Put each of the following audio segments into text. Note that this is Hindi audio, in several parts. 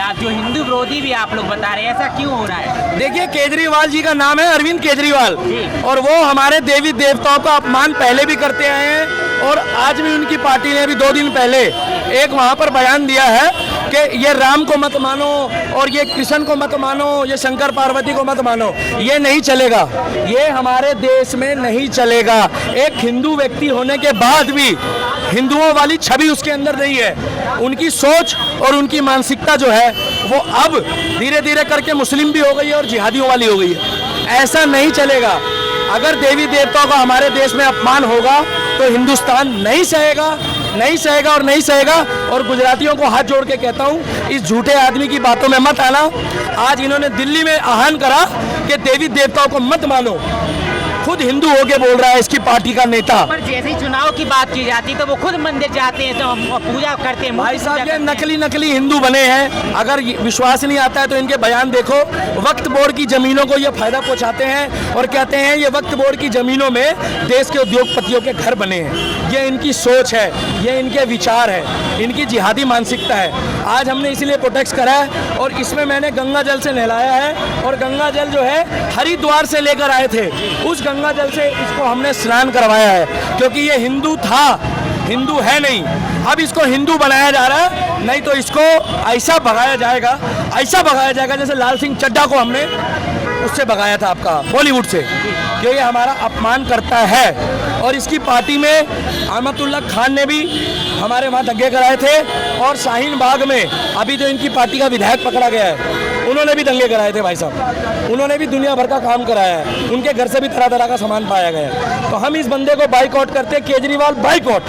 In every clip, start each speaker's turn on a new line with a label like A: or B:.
A: खिलाफ, जो हिंदू विरोधी भी आप लोग बता रहे हैं, ऐसा क्यों हो रहा है?
B: देखिए, केजरीवाल जी का नाम है अरविंद केजरीवाल, और वो हमारे देवी देवताओं का अपमान पहले भी करते आए हैं, और आज भी उनकी पार्टी ने भी 2 दिन पहले एक वहाँ पर बयान दिया है कि ये राम को मत मानो और ये कृष्ण को मत मानो, ये शंकर पार्वती को मत मानो, ये नहीं चलेगा, ये हमारे देश में नहीं चलेगा। एक हिंदू व्यक्ति होने के बाद भी हिंदुओं वाली छवि उसके अंदर नहीं है। उनकी सोच और उनकी मानसिकता जो है वो अब धीरे धीरे करके मुस्लिम भी हो गई है और जिहादियों वाली हो गई है। ऐसा नहीं चलेगा। अगर देवी देवताओं का हमारे देश में अपमान होगा तो हिंदुस्तान नहीं सहेगा, नहीं सहेगा और नहीं सहेगा। और गुजरातियों को हाथ जोड़ के कहता हूँ, इस झूठे आदमी की बातों में मत आना। आज इन्होंने दिल्ली में आह्वान करा कि देवी देवताओं को मत मानो, खुद हिंदू होके बोल रहा है इसकी पार्टी का नेता।
A: पर जैसे ही चुनाव की बात की जाती है तो वो खुद मंदिर जाते हैं, तो पूजा करते हैं।
B: भाई साहब, ये नकली हिंदू बने हैं। अगर विश्वास नहीं आता है तो इनके बयान देखो। वक्फ बोर्ड की जमीनों को ये फायदा पहुंचाते हैं और कहते हैं ये वक्फ बोर्ड की जमीनों में देश के उद्योगपतियों के घर बने हैं। ये इनकी सोच है, ये इनके विचार है, इनकी जिहादी मानसिकता है। आज हमने इसीलिए प्रोटेस्ट करा है और इसमें मैंने गंगा जल से नहलाया है, और गंगा जल जो है हरिद्वार से लेकर आए थे, उस गंगा जल से इसको हमने स्नान करवाया है, क्योंकि ये हिंदू था, हिंदू है नहीं। अब इसको हिंदू बनाया जा रहा है, नहीं तो इसको ऐसा भगाया जाएगा, ऐसा भगाया जाएगा जैसे लाल सिंह चड्ढा को हमने उससे भगाया था आपका बॉलीवुड से, कि ये हमारा अपमान करता है। और इसकी पार्टी में अहमदुल्ला खान ने भी हमारे वहाँ दंगे कराए थे, और शाहीन बाग में अभी जो इनकी पार्टी का विधायक पकड़ा गया है उन्होंने भी दंगे कराए थे भाई साहब। उन्होंने भी दुनिया भर का काम कराया है, उनके घर से भी तरह तरह का सामान पाया गया है। तो हम इस बंदे को बाइकआउट करते हैं, केजरीवाल बाइकआउट।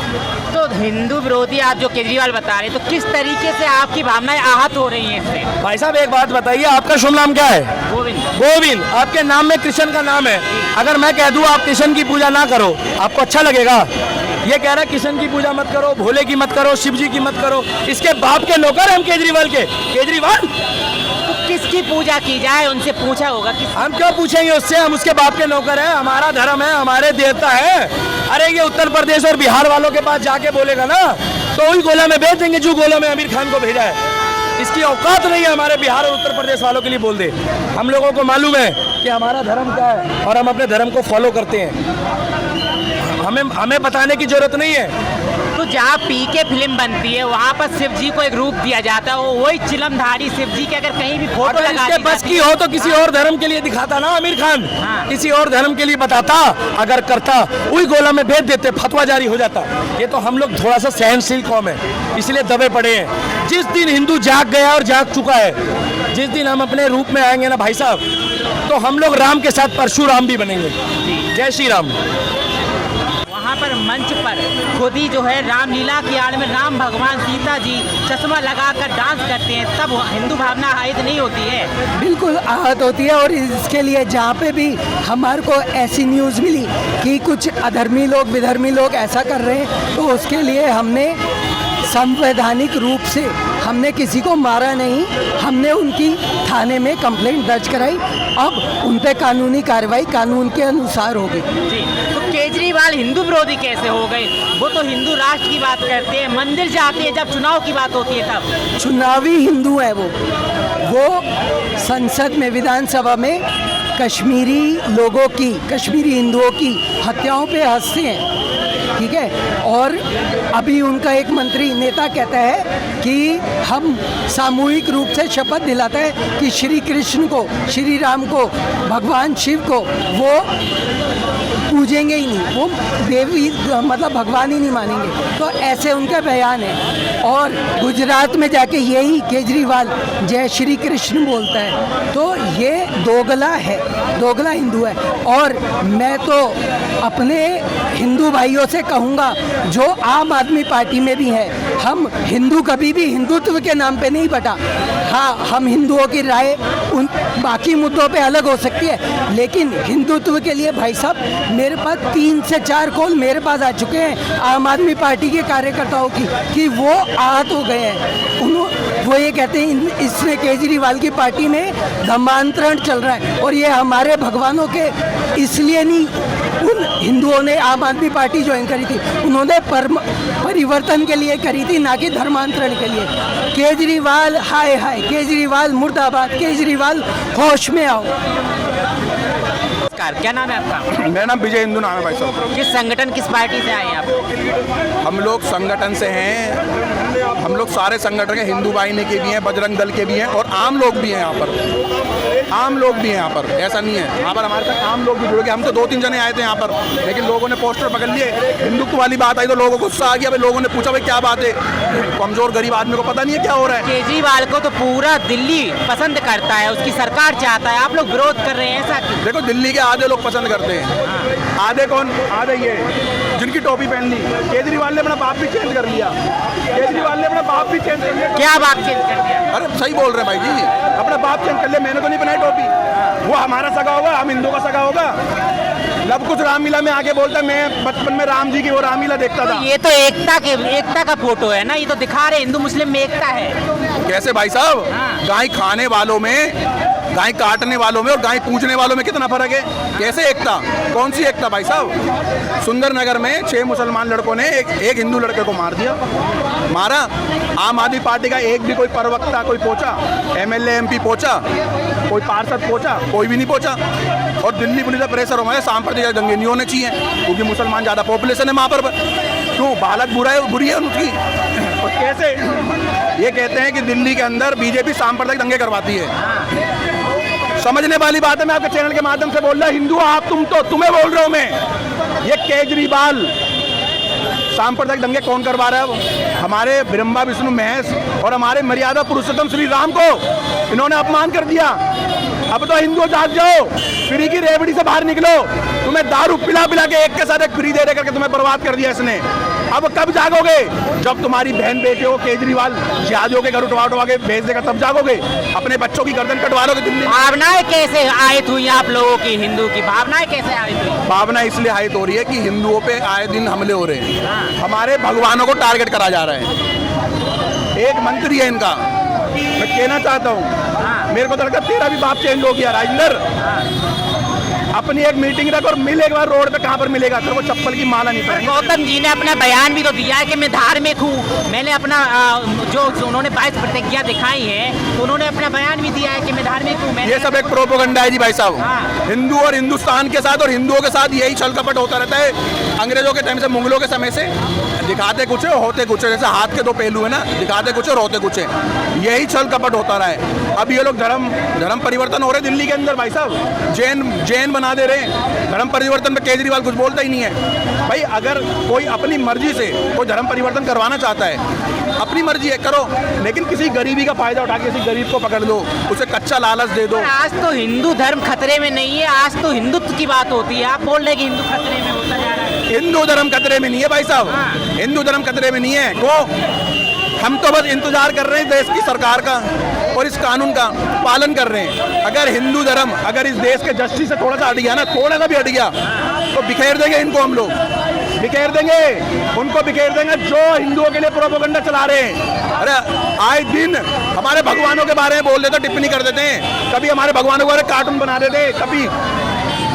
A: तो हिंदू विरोधी आप जो केजरीवाल बता रहे हैं, तो किस तरीके से आपकी भावनाएं आहत हो रही हैं इससे?
B: भाई साहब, एक बात बताइए, आपका शुभ नाम क्या है?
A: गोविंद।
B: गोविंद, आपके नाम में कृष्ण का नाम है। अगर मैं कह दूं आप कृष्ण की पूजा ना करो, आपको अच्छा लगेगा? ये कह रहा है कृष्ण की पूजा मत करो, भोले की मत करो, शिव जी की मत करो। इसके बाप के नौकर हम केजरीवाल के। केजरीवाल,
A: तो किसकी पूजा की जाए, उनसे पूछा होगा?
B: हम क्यों पूछेंगे उससे? हम उसके बाप के नौकर हैं, हमारा धर्म है, हमारे देवता है। अरे ये उत्तर प्रदेश और बिहार वालों के पास जाके बोलेगा ना तो वही गोला में भेज देंगे जो गोला में आमिर खान को भेजा है। इसकी औकात नहीं है हमारे बिहार और उत्तर प्रदेश वालों के लिए बोल दे। हम लोगों को मालूम है कि हमारा धर्म क्या है और हम अपने धर्म को फॉलो करते हैं। हमें बताने की जरूरत नहीं है।
A: तो जहाँ पीके फिल्म बनती है वहाँ पर शिव जी को एक रूप दिया जाता है, वही चिलमधारी शिव जी के अगर कहीं भी फोटो लगा
B: इसके बस की हो तो किसी और धर्म के लिए दिखाता ना आमिर खान। किसी और धर्म के लिए बताता, अगर करता वही गोला में भेज देते, फतवा जारी हो जाता। ये तो हम लोग थोड़ा सा सहनशील कौम है, इसलिए दबे पड़े हैं। जिस दिन हिंदू जाग गया और जाग चुका है, जिस दिन हम अपने रूप में आएंगे ना भाई साहब, तो हम लोग राम के साथ परशुराम भी बनेंगे। जय श्री राम।
A: वहाँ पर मंच पर खुद ही जो है रामलीला की आड़ में राम भगवान सीता जी चश्मा लगाकर डांस करते हैं, तब हिंदू भावना आहत नहीं होती है?
C: बिल्कुल आहत होती है। और इसके लिए जहाँ पे भी हमारे को ऐसी न्यूज़ मिली कि कुछ अधर्मी लोग विधर्मी लोग ऐसा कर रहे हैं, तो उसके लिए हमने संवैधानिक रूप से हमने किसी को मारा नहीं, हमने उनकी थाने में कंप्लेंट दर्ज कराई। अब उन पे कानूनी कार्रवाई कानून के अनुसार होगी।
A: जी, तो केजरीवाल हिंदू विरोधी कैसे हो गए? वो तो हिंदू राष्ट्र की बात करते हैं, मंदिर जाते हैं जब चुनाव की बात होती है तब।
C: चुनावी हिंदू है वो संसद में, विधानसभा में कश्मीरी लोगों की, कश्मीरी हिंदुओं की हत्याओं पे हंसते हैं, ठीक है। और अभी उनका एक मंत्री नेता कहता है कि हम सामूहिक रूप से शपथ दिलाते हैं कि श्री कृष्ण को, श्री राम को, भगवान शिव को वो पूजेंगे ही नहीं, वो देवी मतलब भगवान ही नहीं मानेंगे। तो ऐसे उनका बयान है। और गुजरात में जाके यही केजरीवाल जय श्री कृष्ण बोलता है। तो ये दोगला है, दोगला हिंदू है। और मैं तो अपने हिंदू भाइयों से कहूँगा जो आम आदमी पार्टी में भी हैं, हम हिंदू कभी भी हिंदुत्व के नाम पे नहीं बटा। हाँ, हम हिंदुओं की राय उन बाकी मुद्दों पे अलग हो सकती है, लेकिन हिंदुत्व के लिए भाई साहब मेरे पास 3 से 4 कॉल मेरे पास आ चुके हैं आम आदमी पार्टी के कार्यकर्ताओं की कि वो आहत हो गए हैं। वो ये कहते हैं इसमें केजरीवाल की पार्टी में धर्मांतरण चल रहा है और ये हमारे भगवानों के इसलिए नहीं उन हिंदुओं ने आम आदमी पार्टी ज्वाइन करी थी, उन्होंने परिवर्तन के लिए करी थी, ना कि धर्मांतरण के लिए। केजरीवाल हाय हाय, केजरीवाल मुर्दाबाद, केजरीवाल होश में आओ।
A: क्या नाम है आपका?
D: मेरा नाम विजय हिंदू नाम है भाई साहब।
A: किस संगठन, किस पार्टी से आए हैं आप?
D: हम लोग संगठन से हैं, हम लोग सारे संगठन के, हिंदू वाहिनी के भी हैं, बजरंग दल के भी हैं और आम लोग भी हैं यहाँ पर, आम लोग भी हैं यहाँ पर, ऐसा नहीं है। यहाँ पर हमारे साथ आम लोग भी जुड़ गए। हम तो 2-3 जने आए थे यहाँ पर, लेकिन लोगों ने पोस्टर पकड़ लिए, हिंदुत्व वाली बात आई तो लोगों को गुस्सा आ गया। भाई लोगों ने पूछा भाई क्या बात है, कमजोर गरीब आदमी को पता नहीं है क्या हो रहा है।
A: केजरीवाल को तो पूरा दिल्ली पसंद करता है, उसकी सरकार चाहता है, आप लोग विरोध कर रहे हैं, ऐसा क्यों?
D: देखो दिल्ली के आधे लोग पसंद करते हैं, आधे कौन, आधे ये जिनकी टोपी पहन ली। केजरीवाल ने अपना बाप भी चेंज कर लिया, केजरीवाल ने अपना बाप भी चेंज कर लिया।
A: क्या बात चेंज कर दिया?
D: अरे सही बोल रहे हैं भाई जी, अपना बाप चेंज कर लिया। मैंने तो नहीं बनाई टोपी, वो हमारा सगा होगा, हम हिंदू का सगा होगा। लब कुछ रामलीला में आके बोलता है मैं बचपन में राम जी की वो रामलीला देखता था।
A: ये तो एकता का फोटो है ना, ये तो दिखा रहे हिंदू मुस्लिम में एकता है।
D: कैसे भाई साहब,
A: हाँ।
D: गाय खाने वालों में, गाय काटने वालों में और गाय पूजने वालों में कितना फर्क है? कैसे एकता, कौन सी एकता भाई साहब? सुंदरनगर में 6 मुसलमान लड़कों ने एक हिंदू लड़के को मार दिया, मारा। आम आदमी पार्टी का एक भी कोई प्रवक्ता कोई पहुंचा, MLA MP पहुंचा, कोई पार्षद पहुंचा? कोई भी नहीं पहुंचा। और दिल्ली पुलिस का प्रेशर हमारे सांप्रदायिक दंगे नहीं होने चाहिए, क्योंकि मुसलमान ज़्यादा पॉपुलेशन है वहाँ पर। क्यों हालत बुरी है उनकी? और कैसे ये कहते हैं कि दिल्ली के अंदर बीजेपी सांप्रदायिक दंगे करवाती है। समझने वाली बात है, मैं आपके चैनल के माध्यम से बोल रहा, हिंदू आप, तुम्हें बोल रहा हूं मैं। ये केजरीवाल सांप्रदायिक दंगे कौन करवा रहा है? हमारे ब्रह्मा विष्णु महेश और हमारे मर्यादा पुरुषोत्तम श्री राम को इन्होंने अपमान कर दिया। अब तो हिंदू जाग जाओ, फ्री की रेवड़ी से बाहर निकलो। तुम्हें दारू पिला पिला के एक के साथ एक फ्री दे करके तुम्हें बर्बाद कर दिया इसने। अब कब जागोगे? जब तुम्हारी बहन बेटे हो केजरीवाल शादियों के घर उठवा के भेज देगा, तब जागोगे। अपने बच्चों की गर्दन कटवा लोगे दिल्ली।
A: भावनाएं कैसे आयत हुई आप लोगों की, हिंदू की भावनाएं कैसे आयत हुई?
D: भावना इसलिए आयत हो रही है कि हिंदुओं पे आए दिन हमले हो रहे हैं, हमारे भगवानों को टारगेट करा जा रहा है। एक मंत्री है इनका, मैं कहना चाहता हूँ, मेरे को तो लगता है तेरा भी बाप चेंज हो गया राजेंद्र। अपनी एक मीटिंग रख और मिल एक बार रोड पे, कहाँ पर मिलेगा? तेरे को चप्पल की माला नहीं पहनी।
A: गौतम जी ने अपना बयान भी तो दिया है कि मैं धार्मिक हूँ। मैंने अपना जो उन्होंने 22 प्रतिज्ञा दिखाई है, तो उन्होंने अपना बयान भी दिया है कि मैं धार्मिक हूँ।
D: ये सब एक प्रोपोगंडा है जी भाई साहब। हिंदू और हिंदुस्तान के साथ और हिंदुओं के साथ यही छल कपट होता रहता है। अंग्रेजों के टाइम से, मुगलों के समय से, दिखाते कुछ है होते कुछ है। जैसे हाथ के 2 पहलू है ना, दिखाते कुछ और होते कुछ है। यही छल कपट होता रहा है। अब ये लोग धर्म परिवर्तन हो रहे दिल्ली के अंदर भाई साहब, जैन बना दे रहे हैं। धर्म परिवर्तन पे केजरीवाल कुछ बोलता ही नहीं है। भाई अगर कोई अपनी मर्जी से कोई धर्म परिवर्तन करवाना चाहता है, अपनी मर्जी है, करो, लेकिन किसी गरीबी का फायदा उठा के किसी गरीब को पकड़ दो, उसे कच्चा लालच दे दो।
A: आज तो हिंदू धर्म खतरे में नहीं है, आज तो हिंदुत्व की बात होती है। आप बोल रहे हैं कि हिंदू खतरे में होता जा रहा है।
D: हिंदू धर्म खतरे में नहीं है भाई साहब, हिंदू धर्म खतरे में नहीं है। हम तो बस इंतजार कर रहे हैं देश की सरकार का और इस कानून का पालन कर रहे हैं। अगर हिंदू धर्म अगर इस देश के जस्टिस से थोड़ा सा हट गया ना, थोड़ा सा भी हट गया, तो बिखेर देंगे इनको। हम लोग बिखेर देंगे उनको, बिखेर देंगे जो हिंदुओं के लिए प्रोपेगेंडा चला रहे हैं। अरे आए दिन हमारे भगवानों के बारे में बोल देते, टिप्पणी कर देते हैं। कभी हमारे भगवानों के बारे में कार्टून बना देते, कभी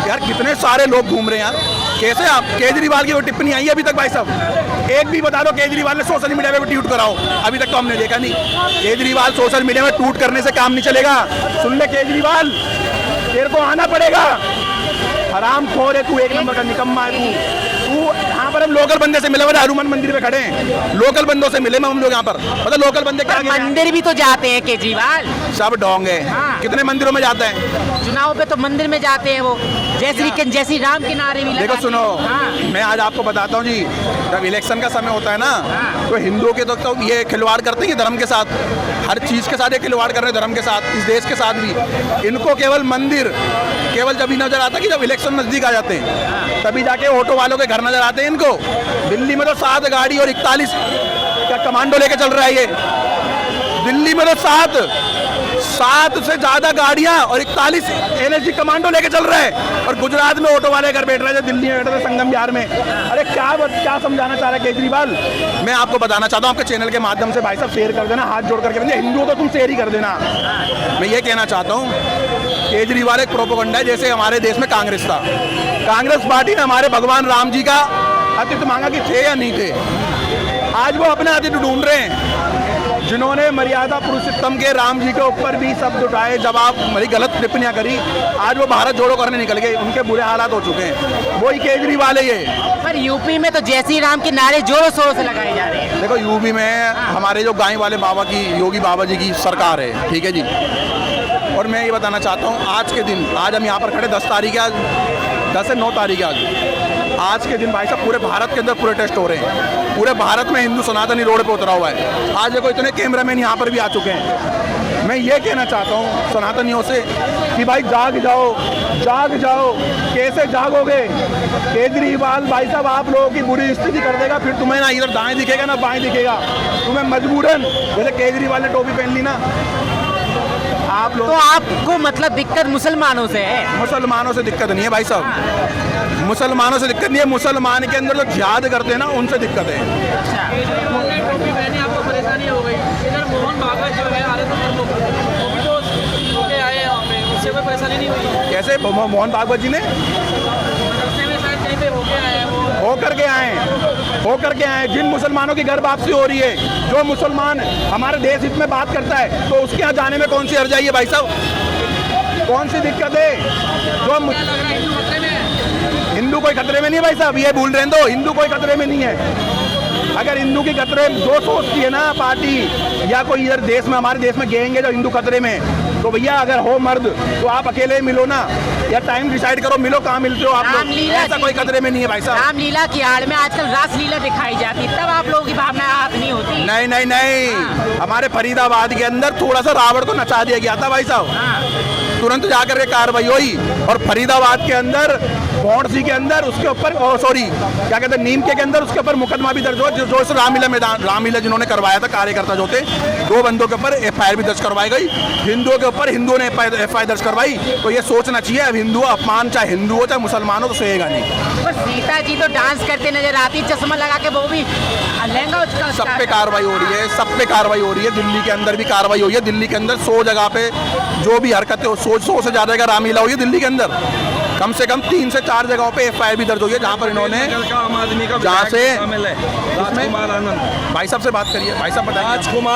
D: यार कितने सारे लोग घूम रहे हैं यार। कैसे आप केजरीवाल की वो टिप्पणी आई है अभी तक भाई साहब? एक भी बता दो केजरीवाल ने सोशल मीडिया पे ट्वीट कराओ, अभी तक तो हमने देखा नहीं। केजरीवाल सोशल मीडिया में ट्वीट करने से काम नहीं चलेगा। सुन ले केजरीवाल, तेरे को आना पड़ेगा। हरामखोर है तू, एक नंबर का निकम्मा है तू। यहाँ पर हम लोकल बंदे से मिले, हनुमान मंदिर में खड़े हैं, लोकल बंदों से मिले हम लोग यहाँ पर। मतलब लोकल बंदे क्या,
A: मंदिर भी तो जाते हैं केजरीवाल,
D: सब डोंग है। कितने मंदिरों में जाते हैं?
A: चुनाव पे तो मंदिर में जाते हैं वो, जय श्री राम के नारे भी
D: देखो सुनो, मैं आज आपको बताता हूँ जी, जब इलेक्शन का समय होता है ना, तो हिंदुओं के तो ये खिलवाड़ करते हैं धर्म के साथ, हर चीज़ के साथ ये खिलवाड़ कर रहे हैं धर्म के साथ, इस देश के साथ भी। इनको केवल मंदिर केवल जब ही नजर आता है कि जब इलेक्शन नजदीक आ जाते हैं, तभी जाके ऑटो वालों के घर नजर आते हैं इनको। दिल्ली में तो 7 गाड़ी और 41 क्या कमांडो लेके चल रहा है ये। दिल्ली में तो 7 7 से ज्यादा गाड़ियां और 41 एनएसजी कमांडो लेके चल रहे हैं, और गुजरात में ऑटो वाले घर बैठ रहे थे, दिल्ली में बैठे थे, संगम बिहार में। अरे क्या समझाना चाह रहा है केजरीवाल? मैं आपको बताना चाहता हूँ, आपके चैनल के माध्यम से भाई साहब शेयर कर देना, हाथ जोड़ करके हिंदुओं को तुम शेयर ही कर देना। मैं ये कहना चाहता हूँ, केजरीवाल एक प्रोपेगेंडा है, जैसे हमारे देश में कांग्रेस था। कांग्रेस पार्टी ने हमारे भगवान राम जी का अतिथि मांगा कि थे या नहीं थे, आज वो अपने अतिथि ढूंढ रहे हैं। जिन्होंने मर्यादा पुरुषोत्तम के राम जी के ऊपर भी शब्द उठाए, जवाब मेरी गलत टिप्पणियां करी, आज वो भारत जोड़ो करने निकल गए, उनके बुरे हालात हो चुके हैं। वही केजरीवाल है ये।
A: पर यूपी में तो जय श्री राम के नारे जोरों शोरों से लगाए जा रहे हैं।
D: देखो यूपी में हमारे जो गाय वाले बाबा की, योगी बाबा जी की सरकार है, ठीक है जी। और मैं ये बताना चाहता हूँ, आज के दिन, आज हम यहाँ पर खड़े 10 तारीख है, आज 10 से 9 तारीख है आज के दिन भाई साहब पूरे भारत के अंदर प्रोटेस्ट हो रहे हैं। पूरे भारत में हिंदू सनातनी रोड पे उतरा हुआ है। आज देखो इतने कैमरामैन यहाँ पर भी आ चुके हैं। मैं ये कहना चाहता हूँ सनातनियों से कि भाई जाग जाओ, जाग जाओ। कैसे जागोगे? केजरीवाल भाई साहब आप लोगों की बुरी स्थिति कर देगा, फिर तुम्हें ना इधर दाएं दिखेगा ना बाएं दिखेगा, तुम्हें मजबूरन, जैसे केजरीवाल ने टोपी पहन ली ना आप लोग।
A: तो आपको मतलब दिक्कत मुसलमानों से है?
D: मुसलमानों से दिक्कत नहीं है भाई साहब, मुसलमानों से दिक्कत नहीं है। मुसलमान के अंदर जो जिहाद करते हैं ना, उनसे दिक्कत है।
E: आपको परेशानी हो गई, इधर मोहन भागवत जो है आरएसएस वो भी तो होके आए हैं वहाँ पे, उससे कोई परेशानी नहीं हुई?
D: कैसे मोहन भागवत जी ने
E: रास्ते में शायद कहीं पे होके आए हैं, वो
D: होकर के आए। जिन मुसलमानों की घर वापसी हो रही है, जो मुसलमान हमारे देश हित में बात करता है, तो उसके यहाँ जाने में कौन सी हर्जाई है भाई साहब? कौन सी दिक्कत है? जो
E: हिंदू खतरे में है।
D: हिंदू कोई खतरे में नहीं है भाई साहब, ये भूल रहे हैं। तो हिंदू कोई खतरे में नहीं है। अगर हिंदू की खतरे जो सोचती है ना पार्टी या कोई इधर देश में, हमारे देश में गएंगे जो हिंदू खतरे में, तो भैया अगर हो मर्द तो आप अकेले मिलो ना, या टाइम डिसाइड करो, मिलो कहाँ मिलते हो आप लोग। ऐसा कोई खतरे में नहीं है भाई साहब।
A: रामलीला की आड़ में आजकल रासलीला दिखाई जाती है, तब आप लोगों की भावना हाथ नहीं होती?
D: नहीं नहीं नहीं, हमारे फरीदाबाद के अंदर थोड़ा सा रावण को नचा दिया गया था भाई साहब, तुरंत जाकर के कार्रवाई हुई। और फरीदाबाद के अंदर, पौड़सी के अंदर उसके ऊपर, सॉरी क्या कहते हैं, नीम के अंदर उसके ऊपर मुकदमा भी दर्ज हुआ, जो इस रामलीला जिन्होंने करवाया था, कार्यकर्ता जो थे, 2 बंदों के ऊपर एफआईआर भी दर्ज करवाई गई। हिंदुओं के ऊपर हिंदुओं ने एफआईआर दर्ज करवाई। तो ये सोचना चाहिए, अब हिंदू अपमान चाहे हिंदू हो चाहे मुसलमान हो, तो सहेगा नहीं।
A: पर सीता जी तो डांस करते नजर आती, चश्मा लगा के, वो भी लहंगा।
D: सब पे कार्रवाई हो रही है, सब पे कार्रवाई हो रही है। दिल्ली के अंदर भी कार्रवाई हुई है। दिल्ली के अंदर 100 जगह पे जो भी हरकतें, 100 से ज्यादा का रामलीला हुई है दिल्ली के अंदर। कम से कम 3 से 4 जगहों पे एफआईआर भी दर्ज हुई है, जहाँ पर इन्होंने, जहाँ से भाई साहब से बात करिए, भाई साहब बताइए।